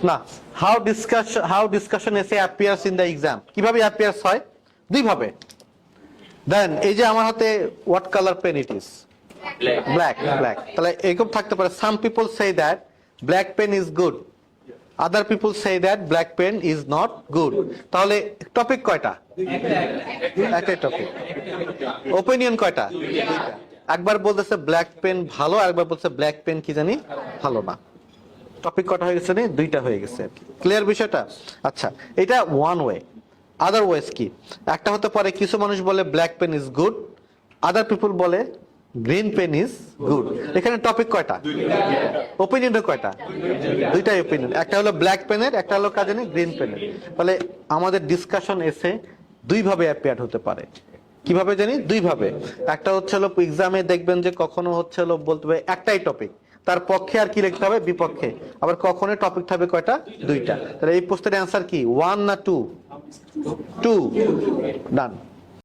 না, how discussion এসে appears in the exam, কিভাবে অ্যাপিয়ার্স হয়? দুই ভাবে। দেন এই যে আমার হাতে what colour pen it is? Black. তাহলে এরকম থাকতে পারে, some people say that black pen is good, other people say that black pen is not good. তাহলে টপিক কয়টা? একটাই টপিক। ওপিনিয়ন কয়টা? একবার বলতেছে ব্ল্যাক পেন ভালো, আরেকবার বলছে ব্ল্যাক পেন কি জানি ভালো না। টপিক কটা হয়ে গেছে? দুইটা হয়ে গেছে। ক্লিয়ার বিষয়টা? আচ্ছা, এটা ওয়ান ওয়ে। আদার ওয়েজ কি? একটা হতে পারে কিছু মানুষ বলে black pen is good, other people বলে গ্রিন পেন ইজ গুড। এখানে টপিক কয়টা? ওপিনিয়ন কয়টা? দুইটাই ওপিনিয়ন। একটা হলো ব্ল্যাক পেনের, একটা হলো কাজ জানি গ্রিন পেনের। তাহলে আমাদের ডিসকাশন এসে দুই ভাবে অ্যাপিয়ার হতে পারে। কিভাবে জানি? দুই ভাবে। একটা হচ্ছে হলো এক্সামে দেখবেন যে কখনো হচ্ছে হলো বলতে হবে একটাই টপিক, তার পক্ষে আর কি লিখতে হবে? বিপক্ষে। আবার কখনো টপিক থাকবে কয়টা? দুইটা। তাহলে এই প্রশ্নের অ্যান্সার কি? ওয়ান না টু? টু। ডান।